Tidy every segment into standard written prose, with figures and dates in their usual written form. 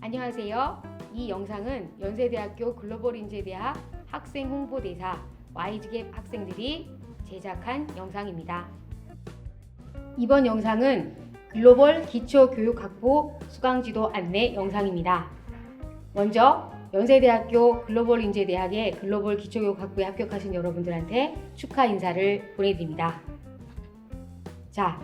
안녕하세요. 이 영상은 연세대학교 글로벌인재대학 학생홍보대사 YG갭 학생들이 제작한 영상입니다. 이번 영상은 글로벌 기초교육학부 수강지도 안내 영상입니다. 먼저 연세대학교 글로벌인재대학의 글로벌 기초교육학부에 합격하신 여러분들한테 축하 인사를 보내드립니다. 자,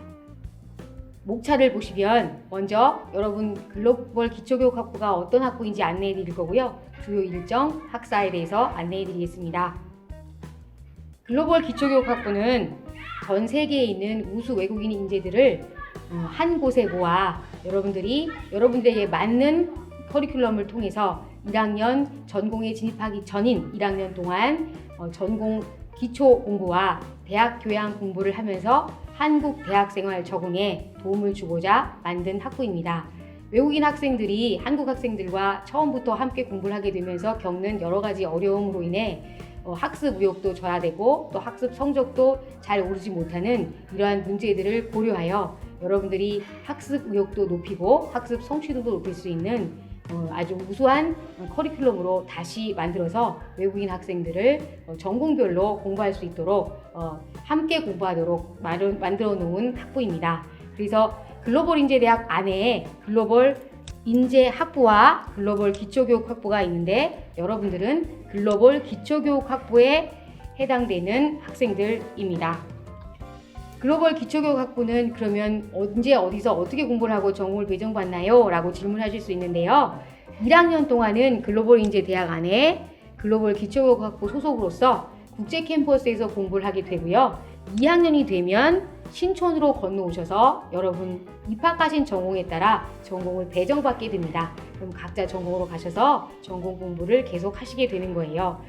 목차를 보시면 먼저 여러분 글로벌 기초교육학부가 어떤 학부인지 안내해 드릴 거고요. 주요 일정, 학사에 대해서 안내해 드리겠습니다. 글로벌 기초교육학부는 전 세계에 있는 우수 외국인 인재들을 한 곳에 모아 여러분들에게 맞는 커리큘럼을 통해서 1학년 전공에 진입하기 전인 1학년 동안 전공 기초 공부와 대학 교양 공부를 하면서 한국 대학 생활 적응에 도움을 주고자 만든 학부입니다. 외국인 학생들이 한국 학생들과 처음부터 함께 공부를 하게 되면서 겪는 여러 가지 어려움으로 인해 학습 의욕도 저하되고 또 학습 성적도 잘 오르지 못하는 이러한 문제들을 고려하여 여러분들이 학습 의욕도 높이고 학습 성취도도 높일 수 있는 아주 우수한 커리큘럼으로 다시 만들어서 외국인 학생들을 전공별로 공부할 수 있도록 함께 공부하도록 만들어 놓은 학부입니다. 그래서 글로벌 인재대학 안에 글로벌 인재학부와 글로벌 기초교육학부가 있는데 여러분들은 글로벌 기초교육학부에 해당되는 학생들입니다. 글로벌 기초교육학부는 그러면 언제 어디서 어떻게 공부를 하고 전공을 배정받나요? 라고 질문하실 수 있는데요. 1학년 동안은 글로벌 인재대학 안에 글로벌 기초교육학부 소속으로서 국제 캠퍼스에서 공부를 하게 되고요. 2학년이 되면 신촌으로 건너오셔서 여러분 입학하신 전공에 따라 전공을 배정받게 됩니다. 그럼 각자 전공으로 가셔서 전공 공부를 계속 하시게 되는 거예요.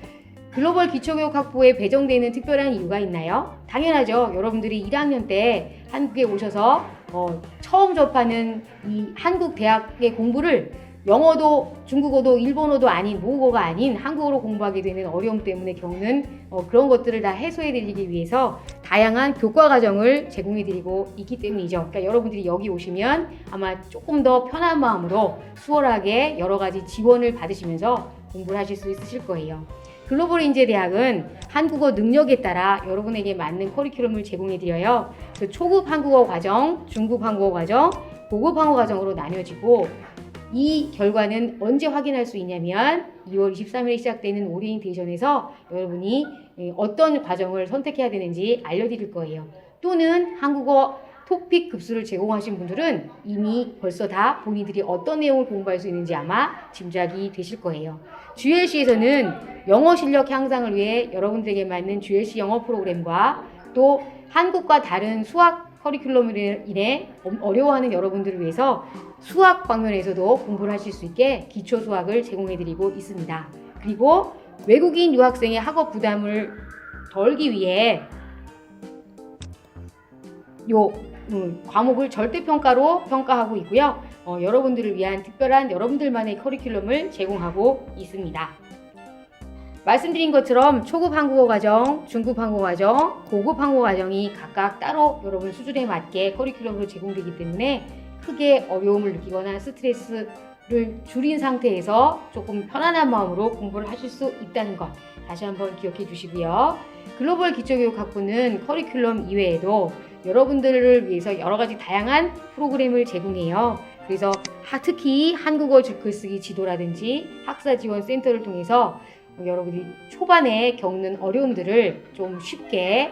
글로벌 기초교육학부에 배정되는 특별한 이유가 있나요? 당연하죠. 여러분들이 1학년 때 한국에 오셔서 처음 접하는 이 한국 대학의 공부를 영어도 중국어도 일본어도 아닌 모국어가 아닌 한국어로 공부하게 되는 어려움 때문에 겪는 그런 것들을 다 해소해 드리기 위해서 다양한 교과 과정을 제공해 드리고 있기 때문이죠. 그러니까 여러분들이 여기 오시면 아마 조금 더 편한 마음으로 수월하게 여러 가지 지원을 받으시면서 공부를 하실 수 있으실 거예요. 글로벌 인재대학은 한국어 능력에 따라 여러분에게 맞는 커리큘럼을 제공해 드려요. 그래서 초급 한국어 과정, 중급 한국어 과정, 고급 한국어 과정으로 나뉘어지고 이 결과는 언제 확인할 수 있냐면 2월 23일에 시작되는 오리엔테이션에서 여러분이 어떤 과정을 선택해야 되는지 알려드릴 거예요. 또는 한국어 토픽 급수를 제공하신 분들은 이미 벌써 다 본인들이 어떤 내용을 공부할 수 있는지 아마 짐작이 되실 거예요. GLC에서는 영어 실력 향상을 위해 여러분들에게 맞는 GLC 영어 프로그램과 또 한국과 다른 수학 커리큘럼으로 인해 어려워하는 여러분들을 위해서 수학 방면에서도 공부를 하실 수 있게 기초 수학을 제공해드리고 있습니다. 그리고 외국인 유학생의 학업 부담을 덜기 위해 과목을 절대평가로 평가하고 있고요. 여러분들을 위한 특별한 여러분들만의 커리큘럼을 제공하고 있습니다. 말씀드린 것처럼 초급 한국어 과정, 중급 한국어 과정, 고급 한국어 과정이 각각 따로 여러분 수준에 맞게 커리큘럼으로 제공되기 때문에 크게 어려움을 느끼거나 스트레스를 줄인 상태에서 조금 편안한 마음으로 공부를 하실 수 있다는 것 다시 한번 기억해 주시고요. 글로벌 기초교육학부는 커리큘럼 이외에도 여러분들을 위해서 여러 가지 다양한 프로그램을 제공해요. 그래서 특히 한국어 글쓰기 지도라든지 학사 지원 센터를 통해서 여러분들이 초반에 겪는 어려움들을 좀 쉽게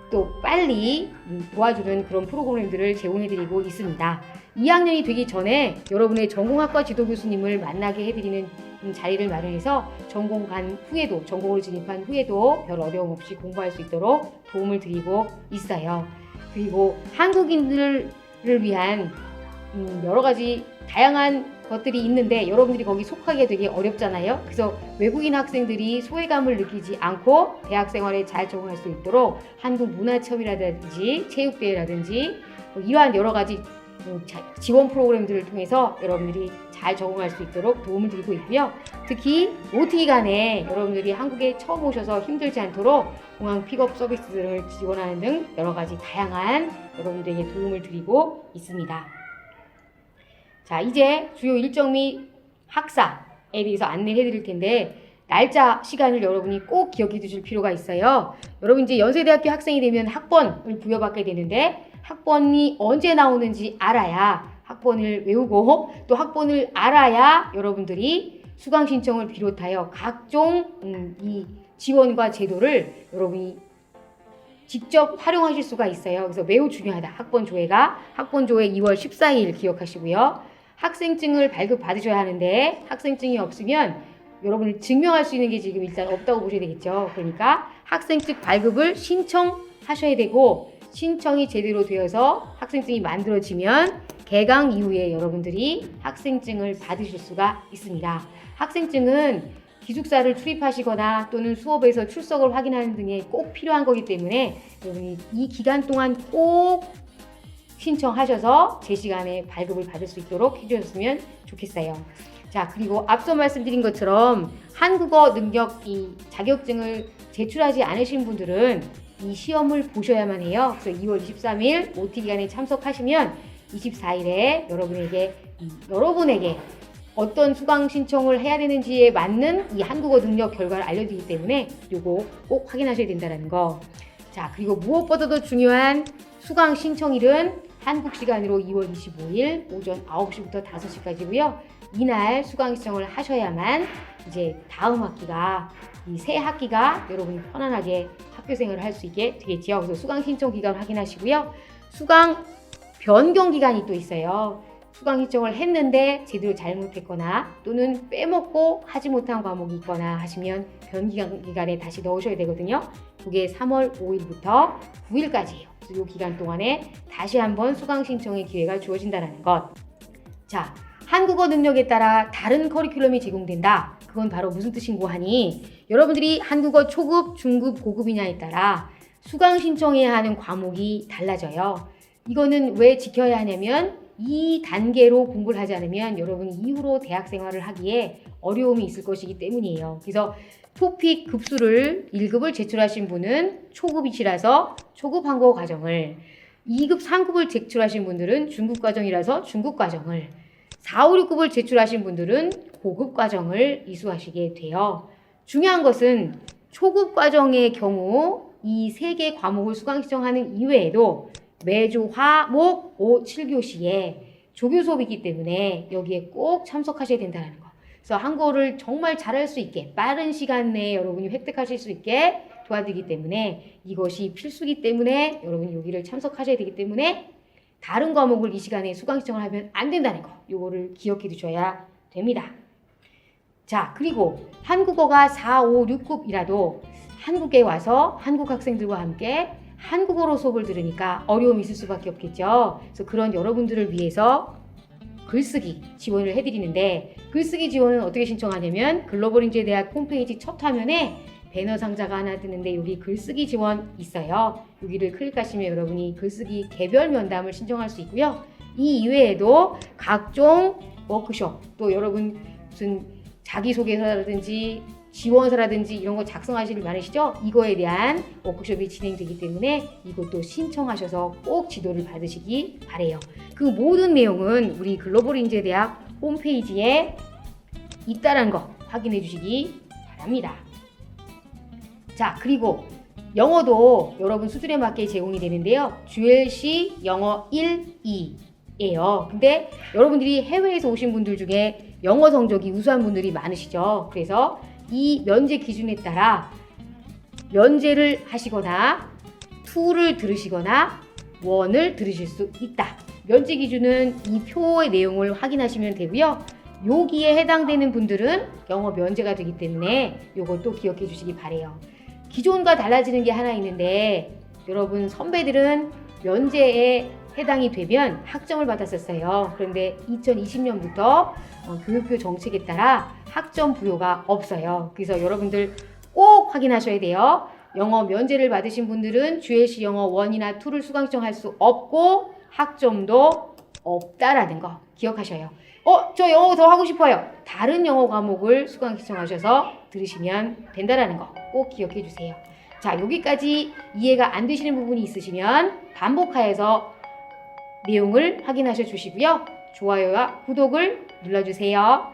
또 빨리 도와주는 그런 프로그램들을 제공해드리고 있습니다. 2학년이 되기 전에 여러분의 전공학과 지도 교수님을 만나게 해드리는 자리를 마련해서 전공을 진입한 후에도 별 어려움 없이 공부할 수 있도록 도움을 드리고 있어요. 그리고 한국인들을 위한 여러 가지 다양한 것들이 있는데 여러분들이 거기 속하기가 되게 어렵잖아요. 그래서 외국인 학생들이 소외감을 느끼지 않고 대학 생활에 잘 적응할 수 있도록 한국 문화체험이라든지 체육대회라든지 이러한 여러 가지 지원 프로그램들을 통해서 여러분들이 잘 적응할 수 있도록 도움을 드리고 있고요. 특히 OT 기간에 여러분들이 한국에 처음 오셔서 힘들지 않도록 공항 픽업 서비스들을 지원하는 등 여러 가지 다양한 여러분들에게 도움을 드리고 있습니다. 자, 이제 주요 일정 및 학사에 대해서 안내를 해드릴 텐데 날짜, 시간을 여러분이 꼭 기억해 두실 필요가 있어요. 여러분 이제 연세대학교 학생이 되면 학번을 부여받게 되는데 학번이 언제 나오는지 알아야 학번을 외우고 또 학번을 알아야 여러분들이 수강 신청을 비롯하여 각종 이 지원과 제도를 여러분이 직접 활용하실 수가 있어요. 그래서 매우 중요하다. 학번 조회가 학번 조회 2월 14일 기억하시고요. 학생증을 발급받으셔야 하는데 학생증이 없으면 여러분을 증명할 수 있는 게 지금 일단 없다고 보셔야 되겠죠. 그러니까 학생증 발급을 신청하셔야 되고 신청이 제대로 되어서 학생증이 만들어지면 개강 이후에 여러분들이 학생증을 받으실 수가 있습니다. 학생증은 기숙사를 출입하시거나 또는 수업에서 출석을 확인하는 등에 꼭 필요한 거기 때문에 여러분이 이 기간 동안 꼭 신청하셔서 제 시간에 발급을 받을 수 있도록 해주셨으면 좋겠어요. 자, 그리고 앞서 말씀드린 것처럼 한국어 능력 이 자격증을 제출하지 않으신 분들은 이 시험을 보셔야만 해요. 그래서 2월 23일 OT 기간에 참석하시면 24일에 여러분에게 어떤 수강 신청을 해야 되는지에 맞는 이 한국어 능력 결과를 알려드리기 때문에 요거 꼭 확인하셔야 된다는 거. 자, 그리고 무엇보다도 중요한 수강 신청일은 한국 시간으로 2월 25일 오전 9시부터 5시까지고요. 이날 수강 신청을 하셔야만 이제 다음 학기가 이 새 학기가 여러분이 편안하게 학교 생활을 할 수 있게 되겠죠. 그래서 수강 신청 기간 확인하시고요. 수강 변경 기간이 또 있어요. 수강 신청을 했는데 제대로 잘못했거나 또는 빼먹고 하지 못한 과목이 있거나 하시면 변경 기간에 다시 넣으셔야 되거든요. 그게 3월 5일부터 9일까지예요. 그래서 이 기간 동안에 다시 한번 수강 신청의 기회가 주어진다는 것. 자, 한국어 능력에 따라 다른 커리큘럼이 제공된다. 그건 바로 무슨 뜻인고 하니 여러분들이 한국어 초급, 중급, 고급이냐에 따라 수강 신청해야 하는 과목이 달라져요. 이거는 왜 지켜야 하냐면 이 단계로 공부를 하지 않으면 여러분이 이후로 대학 생활을 하기에 어려움이 있을 것이기 때문이에요. 그래서 토픽 급수를 1급을 제출하신 분은 초급이시라서 초급 한국어 과정을 2급, 3급을 제출하신 분들은 중급 과정이라서 중급 과정을 4, 5, 6급을 제출하신 분들은 고급 과정을 이수하시게 돼요. 중요한 것은 초급 과정의 경우 이 3개 과목을 수강 신청하는 이외에도 매주 화, 목, 오, 7교시에 조교 수업이 있기 때문에 여기에 꼭 참석하셔야 된다는 거. 그래서 한국어를 정말 잘할 수 있게 빠른 시간 내에 여러분이 획득하실 수 있게 도와드리기 때문에 이것이 필수이기 때문에 여러분이 여기를 참석하셔야 되기 때문에 다른 과목을 이 시간에 수강 신청을 하면 안 된다는 거. 요거를 기억해 두셔야 됩니다. 자, 그리고 한국어가 4, 5, 6급이라도 한국에 와서 한국 학생들과 함께 한국어로 수업을 들으니까 어려움이 있을 수밖에 없겠죠. 그래서 그런 여러분들을 위해서 글쓰기 지원을 해드리는데 글쓰기 지원은 어떻게 신청하냐면 글로벌인재대학 홈페이지 첫 화면에 배너 상자가 하나 뜨는데 여기 글쓰기 지원 있어요. 여기를 클릭하시면 여러분이 글쓰기 개별 면담을 신청할 수 있고요. 이 이외에도 각종 워크숍 또 여러분 무슨 자기소개서라든지 지원서라든지 이런 거 작성하실 일 많으시죠? 이거에 대한 워크숍이 진행되기 때문에 이것도 신청하셔서 꼭 지도를 받으시기 바래요. 그 모든 내용은 우리 글로벌인재대학 홈페이지에 있다는 거 확인해 주시기 바랍니다. 자, 그리고 영어도 여러분 수준에 맞게 제공이 되는데요. GLC 영어 1, 2예요. 근데 여러분들이 해외에서 오신 분들 중에 영어 성적이 우수한 분들이 많으시죠. 그래서 이 면제 기준에 따라 면제를 하시거나 2를 들으시거나 1을 들으실 수 있다. 면제 기준은 이 표의 내용을 확인하시면 되고요. 여기에 해당되는 분들은 영어 면제가 되기 때문에 이것도 기억해 주시기 바래요. 기존과 달라지는 게 하나 있는데 여러분 선배들은 면제에 해당이 되면 학점을 받았었어요. 그런데 2020년부터 교육부 정책에 따라 학점 부여가 없어요. 그래서 여러분들 꼭 확인하셔야 돼요. 영어 면제를 받으신 분들은 GLC 영어 1이나 2를 수강 신청할 수 없고 학점도 없다라는 거 기억하셔요. 저 영어 더 하고 싶어요. 다른 영어 과목을 수강 신청하셔서 들으시면 된다라는 거 꼭 기억해 주세요. 자, 여기까지 이해가 안 되시는 부분이 있으시면 반복하여서 내용을 확인하셔 주시고요. 좋아요와 구독을 눌러주세요.